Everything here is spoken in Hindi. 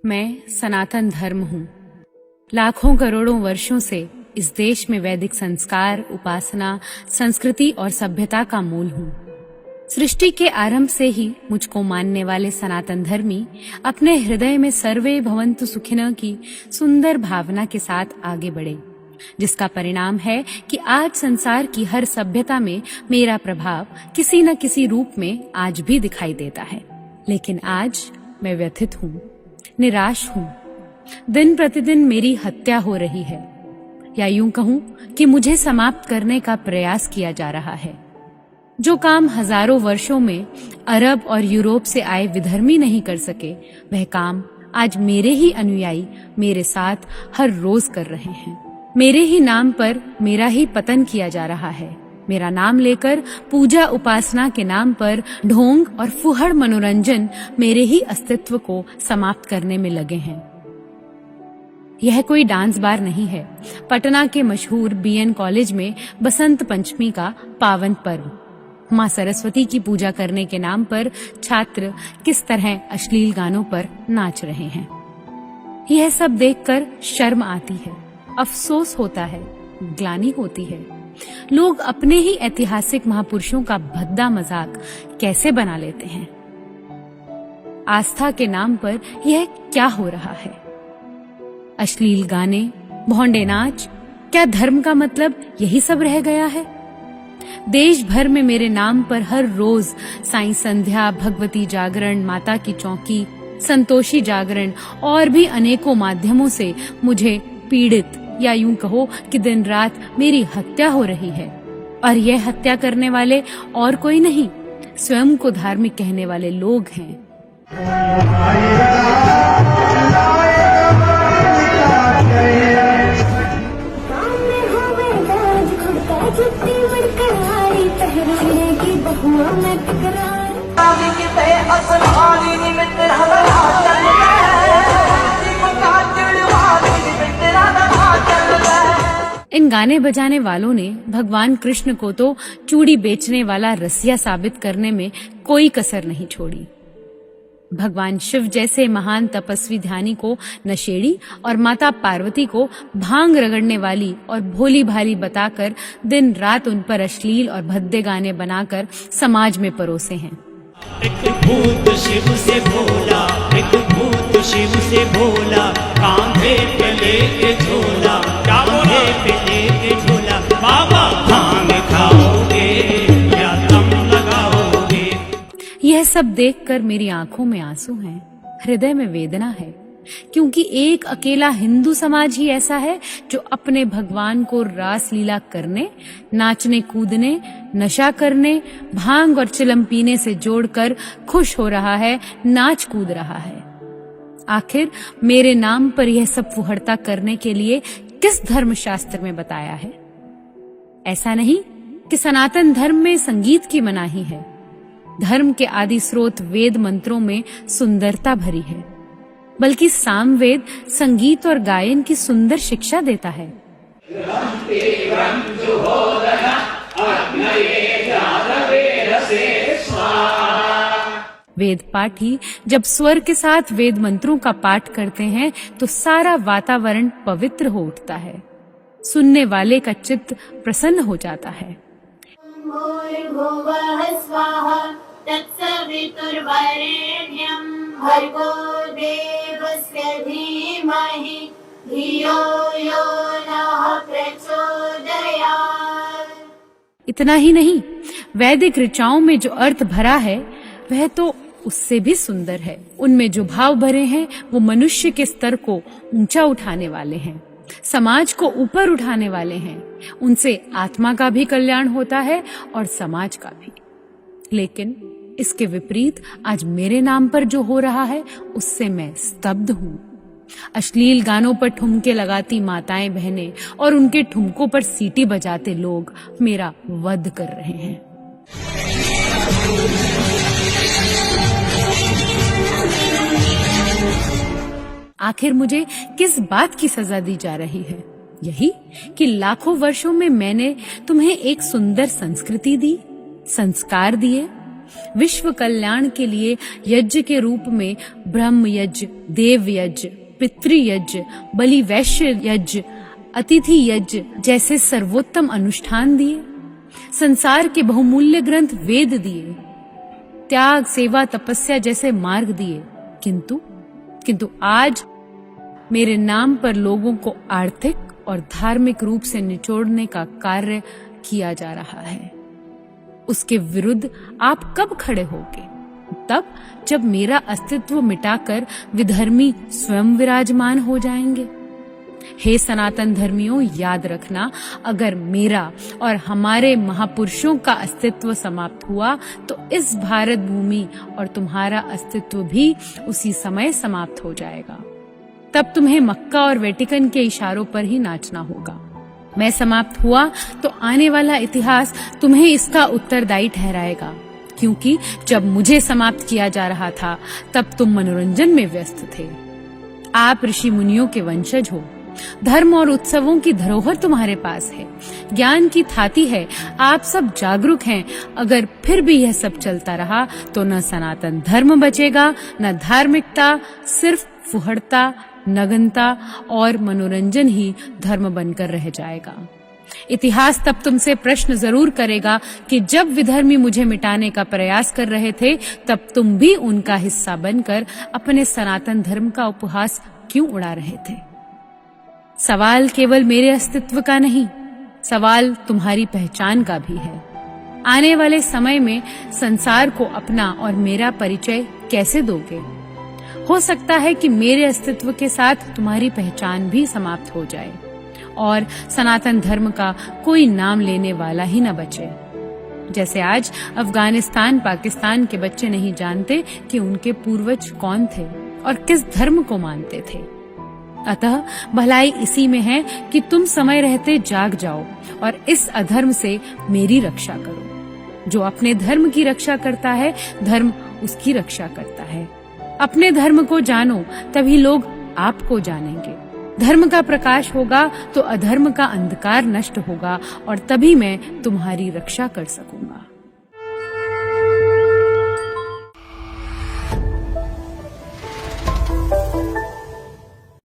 मैं सनातन धर्म हूँ। लाखों करोड़ों वर्षों से इस देश में वैदिक संस्कार, उपासना, संस्कृति और सभ्यता का मूल हूँ। सृष्टि के आरंभ से ही मुझको मानने वाले सनातन धर्मी अपने हृदय में सर्वे भवन्तु सुखिनः की सुंदर भावना के साथ आगे बढ़े, जिसका परिणाम है कि आज संसार की हर सभ्यता में मेरा प्रभाव किसी न किसी रूप में आज भी दिखाई देता है। लेकिन आज मैं व्यथित हूँ, निराश हूँ। दिन प्रतिदिन मेरी हत्या हो रही है, या यूं कहूं कि मुझे समाप्त करने का प्रयास किया जा रहा है। जो काम हजारों वर्षों में अरब और यूरोप से आए विधर्मी नहीं कर सके, वह काम आज मेरे ही अनुयायी मेरे साथ हर रोज कर रहे हैं। मेरे ही नाम पर मेरा ही पतन किया जा रहा है। मेरा नाम लेकर पूजा उपासना के नाम पर ढोंग और फुहड़ मनोरंजन मेरे ही अस्तित्व को समाप्त करने में लगे हैं। यह कोई डांस बार नहीं है, पटना के मशहूर बीएन कॉलेज में बसंत पंचमी का पावन पर्व। माँ सरस्वती की पूजा करने के नाम पर छात्र किस तरह अश्लील गानों पर नाच रहे हैं। यह सब देखकर शर्म आती है, अफसोस होता है, ग्लानि होती है। लोग अपने ही ऐतिहासिक महापुरुषों का भद्दा मजाक कैसे बना लेते हैं। आस्था के नाम पर यह क्या हो रहा है? अश्लील गाने, भौंडे नाच, क्या धर्म का मतलब यही सब रह गया है? देश भर में मेरे नाम पर हर रोज साईं संध्या, भगवती जागरण, माता की चौकी, संतोषी जागरण और भी अनेकों माध्यमों से मुझे पीड़ित, या यूं कहो कि दिन रात मेरी हत्या हो रही है। और यह हत्या करने वाले और कोई नहीं, स्वयं को धार्मिक कहने वाले लोग हैं। इन गाने बजाने वालों ने भगवान कृष्ण को तो चूड़ी बेचने वाला रसिया साबित करने में कोई कसर नहीं छोड़ी। भगवान शिव जैसे महान तपस्वी ध्यानी को नशेड़ी और माता पार्वती को भांग रगड़ने वाली और भोली भाली बताकर दिन रात उन पर अश्लील और भद्दे गाने बनाकर समाज में परोसे हैं। एक भूत शिव से भोला, एक भूत शिव से भोला, कांधे पे लेके झोला, कांधे पे लेके झोला, बाबा भांग खाओगे या दम लगाओगे। यह सब देखकर मेरी आंखों में आंसू हैं, हृदय में वेदना है, क्योंकि एक अकेला हिंदू समाज ही ऐसा है जो अपने भगवान को रास लीला करने, नाचने कूदने, नशा करने, भांग और चिलम पीने से जोड़कर खुश हो रहा है, नाच कूद रहा है। आखिर मेरे नाम पर यह सब फुहड़ता करने के लिए किस धर्म शास्त्र में बताया है? ऐसा नहीं कि सनातन धर्म में संगीत की मनाही है। धर्म के आदि स्रोत वेद मंत्रों में सुंदरता भरी है, बल्कि सामवेद संगीत और गायन की सुंदर शिक्षा देता है। वेद पाठी जब स्वर के साथ वेद मंत्रों का पाठ करते हैं तो सारा वातावरण पवित्र हो उठता है, सुनने वाले का चित्त प्रसन्न हो जाता है। भर्गो देवस्य धीमहि धियो यो नः प्रचोदयात्। इतना ही नहीं, वैदिक ऋचाओं में जो अर्थ भरा है वह तो उससे भी सुंदर है। उनमें जो भाव भरे हैं वो मनुष्य के स्तर को ऊंचा उठाने वाले हैं, समाज को ऊपर उठाने वाले हैं। उनसे आत्मा का भी कल्याण होता है और समाज का भी। लेकिन इसके विपरीत आज मेरे नाम पर जो हो रहा है उससे मैं स्तब्ध हूँ। अश्लील गानों पर ठुमके लगाती माताएं बहनें और उनके ठुमकों पर सीटी बजाते लोग मेरा वध कर रहे हैं। आखिर मुझे किस बात की सजा दी जा रही है? यही कि लाखों वर्षों में मैंने तुम्हें एक सुंदर संस्कृति दी, संस्कार दिए, विश्व कल्याण के लिए यज्ञ के रूप में ब्रह्म यज्ञ, देव यज्ञ, पितृ यज्ञ, बलि वैश्य यज्ञ, अतिथि यज्ञ जैसे सर्वोत्तम अनुष्ठान दिए, संसार के बहुमूल्य ग्रंथ वेद दिए, त्याग, सेवा, तपस्या जैसे मार्ग दिए। किंतु आज मेरे नाम पर लोगों को आर्थिक और धार्मिक रूप से निचोड़ने का कार्य किया जा रहा है। उसके विरुद्ध आप कब खड़े होगे? तब जब मेरा अस्तित्व मिटाकर विधर्मी स्वयं विराजमान हो जाएंगे। हे सनातन धर्मियों, याद रखना, अगर मेरा और हमारे महापुरुषों का अस्तित्व समाप्त हुआ तो इस भारत भूमि और तुम्हारा अस्तित्व भी उसी समय समाप्त हो जाएगा। तब तुम्हें मक्का और वेटिकन के इशारों पर ही नाचना होगा। मैं समाप्त हुआ तो आने वाला इतिहास तुम्हें इसका उत्तरदायी ठहराएगा, क्योंकि जब मुझे समाप्त किया जा रहा था तब तुम मनोरंजन में व्यस्त थे। आप ऋषि मुनियों के वंशज हो, धर्म और उत्सवों की धरोहर तुम्हारे पास है, ज्ञान की थाती है, आप सब जागरूक हैं। अगर फिर भी यह सब चलता रहा तो न सनातन धर्म बचेगा, न धार्मिकता, सिर्फ फुहड़ता, नग्नता और मनोरंजन ही धर्म बनकर रह जाएगा। इतिहास तब तुमसे प्रश्न जरूर करेगा कि जब विधर्मी मुझे मिटाने का प्रयास कर रहे थे तब तुम भी उनका हिस्सा बनकर अपने सनातन धर्म का उपहास क्यों उड़ा रहे थे? सवाल केवल मेरे अस्तित्व का नहीं, सवाल तुम्हारी पहचान का भी है। आने वाले समय में संसार को अपना और मेरा परिचय कैसे दोगे? हो सकता है कि मेरे अस्तित्व के साथ तुम्हारी पहचान भी समाप्त हो जाए और सनातन धर्म का कोई नाम लेने वाला ही न बचे। जैसे आज अफगानिस्तान, पाकिस्तान के बच्चे नहीं जानते कि उनके पूर्वज कौन थे और किस धर्म को मानते थे। अतः भलाई इसी में है कि तुम समय रहते जाग जाओ और इस अधर्म से मेरी रक्षा करो। जो अपने धर्म की रक्षा करता है, धर्म उसकी रक्षा करता है। अपने धर्म को जानो, तभी लोग आपको जानेंगे। धर्म का प्रकाश होगा तो अधर्म का अंधकार नष्ट होगा और तभी मैं तुम्हारी रक्षा कर सकूंगा।